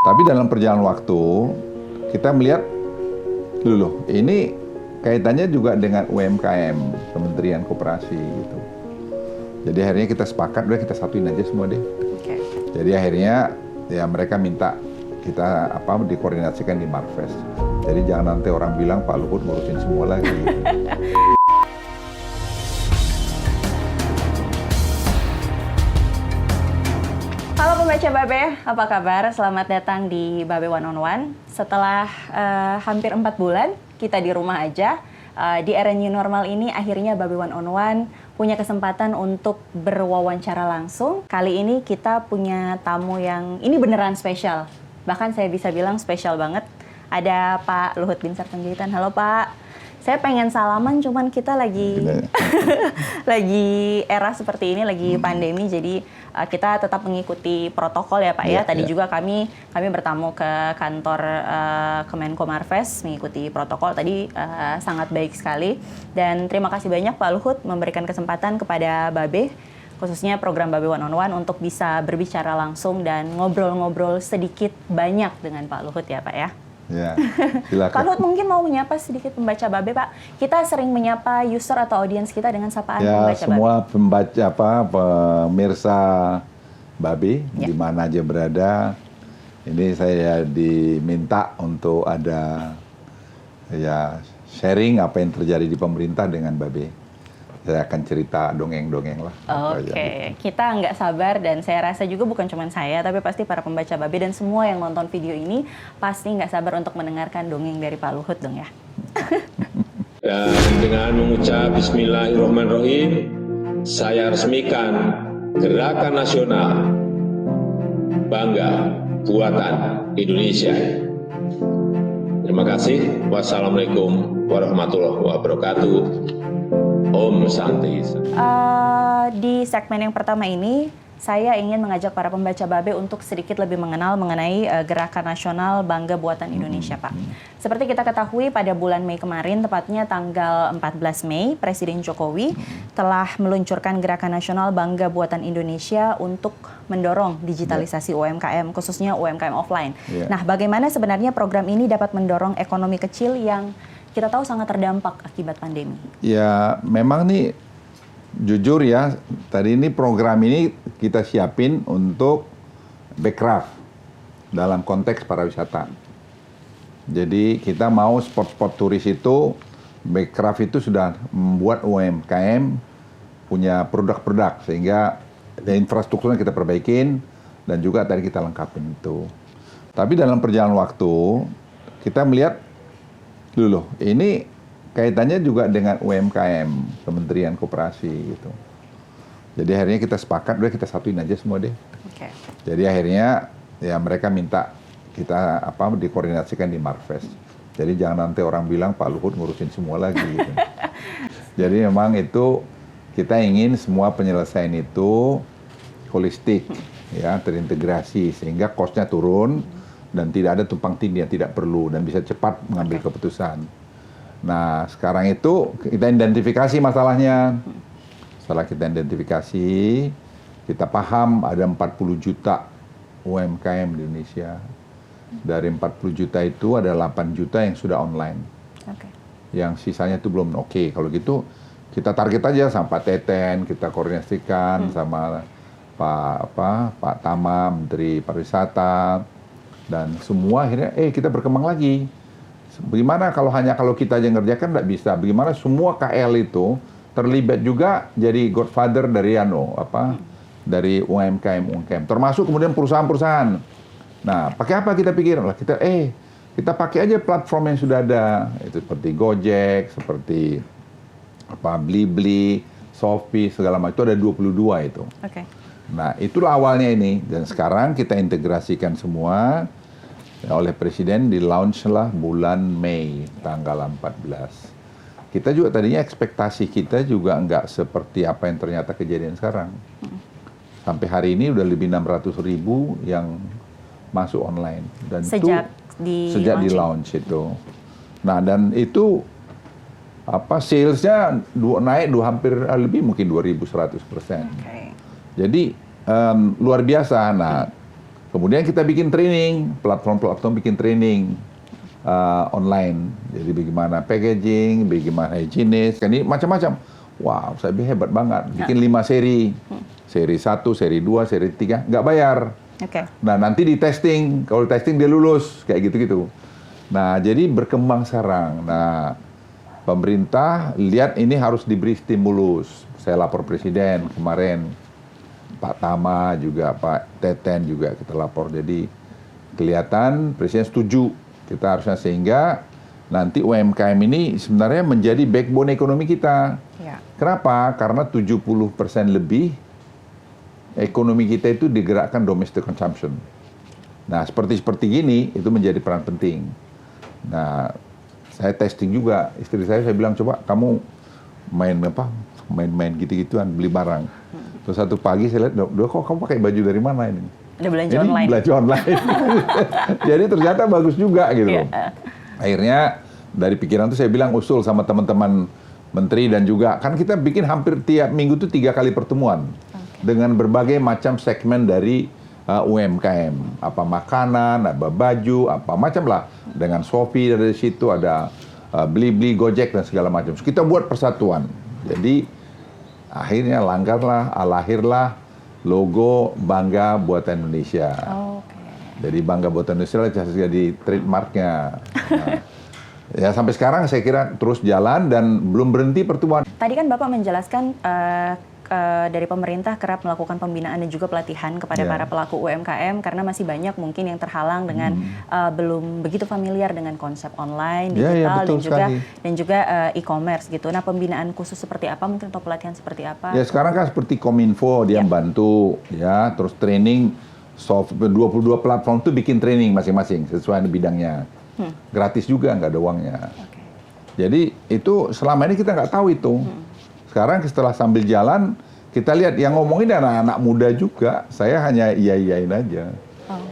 Tapi dalam perjalanan waktu, kita melihat dulu, ini kaitannya juga dengan UMKM, Kementerian Koperasi gitu. Jadi akhirnya kita sepakat, udah kita satuin aja semua deh. Okay. Jadi akhirnya ya mereka minta kita dikoordinasikan di Marves. Jadi jangan nanti orang bilang Pak Luhut ngurusin semua lagi. Halo pembaca Babe, apa kabar? Selamat datang di Babe One on One. Setelah hampir 4 bulan kita di rumah aja, di era new normal ini akhirnya Babe One on One punya kesempatan untuk berwawancara langsung. Kali ini kita punya tamu yang ini beneran spesial. Bahkan saya bisa bilang spesial banget. Ada Pak Luhut Binsar Panjaitan. Halo Pak. Saya pengen salaman, cuman kita lagi lagi era seperti ini, lagi pandemi, jadi kita tetap mengikuti protokol ya Pak ya. Tadi juga kami bertamu ke kantor Kemenko Marves mengikuti protokol. Tadi sangat baik sekali, dan terima kasih banyak Pak Luhut memberikan kesempatan kepada Babe, khususnya program Babe One on One, untuk bisa berbicara langsung dan ngobrol-ngobrol sedikit banyak dengan Pak Luhut ya Pak ya. Ya, silakan. Pak Luhut mungkin mau menyapa sedikit pembaca Babe, Pak. Kita sering menyapa user atau audiens kita dengan sapaan pembaca semua Babe. Pembaca pemirsa Babe di mana aja berada. Ini saya diminta untuk ada sharing apa yang terjadi di pemerintah dengan Babe. Saya akan cerita dongeng-dongeng lah. Oke, kita nggak sabar, dan saya rasa juga bukan cuma saya, tapi pasti para pembaca Babe dan semua yang nonton video ini pasti nggak sabar untuk mendengarkan dongeng dari Pak Luhut dong ya. Dan dengan mengucap Bismillahirrahmanirrahim, saya resmikan Gerakan Nasional Bangga Buatan Indonesia. Terima kasih. Wassalamualaikum warahmatullahi wabarakatuh. Om Santi. Di segmen yang pertama ini, saya ingin mengajak para pembaca Babe untuk sedikit lebih mengenal mengenai Gerakan Nasional Bangga Buatan Indonesia, Pak. Seperti kita ketahui, pada bulan Mei kemarin, tepatnya tanggal 14 Mei, Presiden Jokowi telah meluncurkan Gerakan Nasional Bangga Buatan Indonesia untuk mendorong digitalisasi UMKM, khususnya UMKM offline. Nah, bagaimana sebenarnya program ini dapat mendorong ekonomi kecil yang kita tahu sangat terdampak akibat pandemi? Ya, memang nih, jujur ya, tadi ini program ini kita siapin untuk Bekraf dalam konteks pariwisata. Jadi kita mau spot-spot turis itu, Bekraf itu sudah membuat UMKM punya produk-produk, sehingga infrastrukturnya kita perbaikin, dan juga tadi kita lengkapin itu. Tapi dalam perjalanan waktu, kita melihat dulu, ini kaitannya juga dengan UMKM, Kementerian Koperasi gitu. Jadi akhirnya kita sepakat, udah kita satuin aja semua deh. Okay. Jadi akhirnya ya mereka minta kita dikoordinasikan di Marves. Jadi jangan nanti orang bilang Pak Luhut ngurusin semua lagi gitu. Jadi memang itu kita ingin semua penyelesaian itu holistik, ya, terintegrasi, sehingga cost-nya turun dan tidak ada tumpang tindih yang tidak perlu, dan bisa cepat mengambil keputusan. Nah, sekarang itu kita identifikasi masalahnya. Setelah kita identifikasi, kita paham ada 40 juta UMKM di Indonesia. Dari 40 juta itu ada 8 juta yang sudah online. Okay. Yang sisanya itu belum. Oke, kalau gitu kita target aja sama Pak Teten, kita koordinasikan sama Pak Tama, Menteri Pariwisata, dan semua akhirnya kita berkembang lagi. Bagaimana kalau kita aja ngerjakan nggak bisa? Bagaimana semua KL itu terlibat juga jadi godfather dari dari UMKM, termasuk kemudian perusahaan-perusahaan. Nah, pakai apa kita pikir? Kita pakai aja platform yang sudah ada, itu seperti Gojek, seperti Blibli, Shopee, segala macam, itu ada 22 itu. Okay. Nah, itulah awalnya ini, dan sekarang kita integrasikan semua oleh Presiden, di launch lah bulan Mei tanggal 14. Kita juga tadinya ekspektasi kita juga nggak seperti apa yang ternyata kejadian sekarang. Sampai hari ini udah lebih 600.000 yang masuk online, dan sejak di launch itu. Nah, dan itu salesnya naik hampir lebih mungkin 2.100%. Okay. Jadi luar biasa. Nah, Kemudian kita bikin training, platform bikin training online. Jadi bagaimana packaging, bagaimana higienis, kan ini macam-macam. Wow, saya hebat banget. Bikin 5 seri. Seri 1, seri 2, seri 3, nggak bayar. Nah, nanti di testing. Kalau testing dia lulus, kayak gitu-gitu. Nah, jadi berkembang sekarang. Nah, pemerintah lihat ini harus diberi stimulus. Saya lapor Presiden kemarin. Pak Tama juga, Pak Teten juga kita lapor. Jadi kelihatan Presiden setuju. Kita harusnya sehingga nanti UMKM ini sebenarnya menjadi backbone ekonomi kita. Ya. Kenapa? Karena 70% lebih ekonomi kita itu digerakkan domestic consumption. Nah, seperti gini itu menjadi peran penting. Nah, saya testing juga istri saya bilang coba kamu main gitu-gituan beli barang. Terus satu pagi saya lihat, kok kamu pakai baju dari mana ini? Ada belanja ini online. Belanja online. Jadi ternyata bagus juga gitu. Yeah. Akhirnya dari pikiran itu saya bilang usul sama teman-teman menteri dan juga kan kita bikin hampir tiap minggu tuh 3 kali pertemuan dengan berbagai macam segmen dari UMKM, apa makanan, apa baju, apa macam lah. Dengan Shopee dari situ ada Blibli, Gojek dan segala macam. So, kita buat persatuan. Jadi akhirnya lahirlah logo Bangga Buatan Indonesia. Jadi Bangga Buatan Indonesia jadi trademarknya. Nah, ya sampai sekarang saya kira terus jalan dan belum berhenti pertumbuhan. Tadi kan Bapak menjelaskan dari pemerintah kerap melakukan pembinaan dan juga pelatihan kepada para pelaku UMKM karena masih banyak mungkin yang terhalang dengan belum begitu familiar dengan konsep online, digital dan juga e-commerce gitu. Nah, pembinaan khusus seperti apa mungkin atau pelatihan seperti apa? Ya sekarang kan seperti Kominfo dia bantu ya, terus training 22 platform tuh bikin training masing-masing sesuai bidangnya. Gratis juga, nggak ada uangnya. Jadi itu selama ini kita nggak tahu itu. Sekarang setelah sambil jalan, kita lihat yang ngomongin anak-anak muda juga. Saya hanya iya-iyain aja.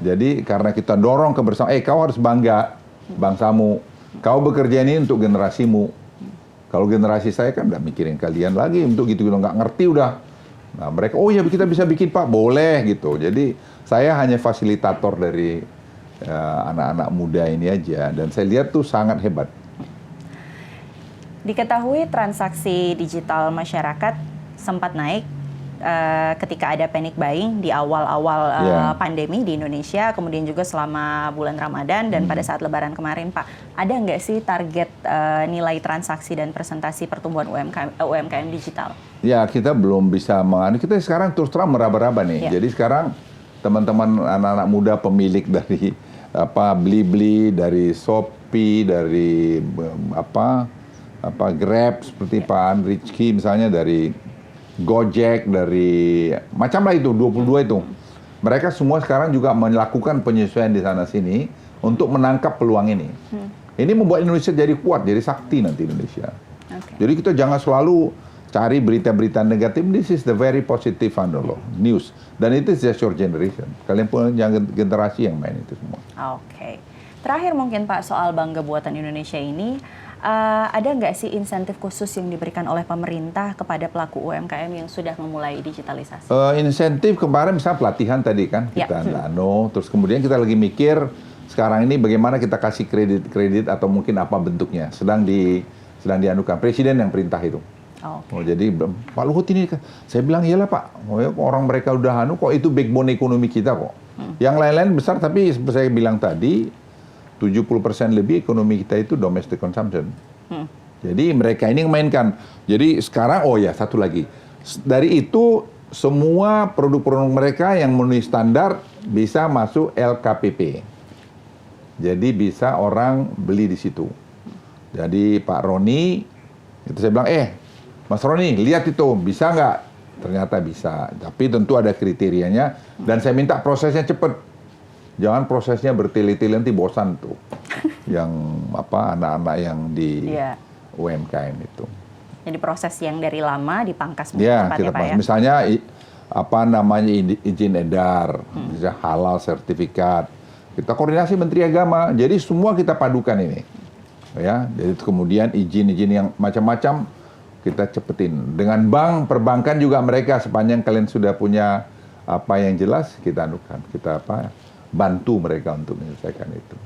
Jadi karena kita dorong kebersamaan, kau harus bangga bangsamu. Kau bekerja ini untuk generasimu. Kalau generasi saya kan udah mikirin kalian lagi untuk gitu-gitu, nggak ngerti udah. Nah mereka, oh ya kita bisa bikin Pak, boleh gitu. Jadi saya hanya fasilitator dari anak-anak muda ini aja. Dan saya lihat tuh sangat hebat. Diketahui transaksi digital masyarakat sempat naik ketika ada panic buying di awal-awal pandemi di Indonesia, kemudian juga selama bulan Ramadan dan pada saat Lebaran kemarin, Pak. Ada nggak sih target nilai transaksi dan presentasi pertumbuhan UMKM digital? Ya, kita belum bisa kita sekarang terus terang meraba-raba nih. Jadi sekarang teman-teman anak-anak muda pemilik dari Blibli, dari Shopee, dari Grab seperti Pak Rizky misalnya, dari Gojek, dari macam lah itu 22 itu. Mereka semua sekarang juga melakukan penyesuaian di sana sini untuk menangkap peluang ini. Ini membuat Indonesia jadi kuat, jadi sakti nanti Indonesia. Jadi kita jangan selalu cari berita-berita negatif. This is the very positive news. Dan itu just your generation. Kalian punya generasi yang main itu semua. Terakhir mungkin Pak soal Bangga Buatan Indonesia ini. Ada nggak sih insentif khusus yang diberikan oleh pemerintah kepada pelaku UMKM yang sudah memulai digitalisasi? Insentif kemarin misalnya pelatihan tadi kan kita terus kemudian kita lagi mikir sekarang ini bagaimana kita kasih kredit atau mungkin apa bentuknya sedang dianukan Presiden yang perintah itu. Jadi Pak Luhut ini saya bilang iyalah Pak, orang mereka udah kok itu backbone ekonomi kita kok. Yang lain-lain besar tapi saya bilang tadi 70% lebih ekonomi kita itu domestic consumption. Jadi mereka ini memainkan. Jadi sekarang, satu lagi. Dari itu, semua produk-produk mereka yang memenuhi standar bisa masuk LKPP. Jadi bisa orang beli di situ. Jadi Pak Roni, itu saya bilang, Mas Roni, lihat itu, bisa nggak? Ternyata bisa. Tapi tentu ada kriterianya. Dan saya minta prosesnya cepat. Jangan prosesnya bertele-tele, nanti bosan tuh. Yang anak-anak yang di UMKM itu. Jadi proses yang dari lama dipangkas cepat ya Pak ya? Misalnya izin edar, misalnya halal sertifikat. Kita koordinasi Menteri Agama, jadi semua kita padukan ini. Ya, jadi kemudian izin-izin yang macam-macam kita cepetin. Dengan bank, perbankan juga mereka sepanjang kalian sudah punya apa yang jelas kita anukan, kita bantu mereka untuk menyelesaikan itu.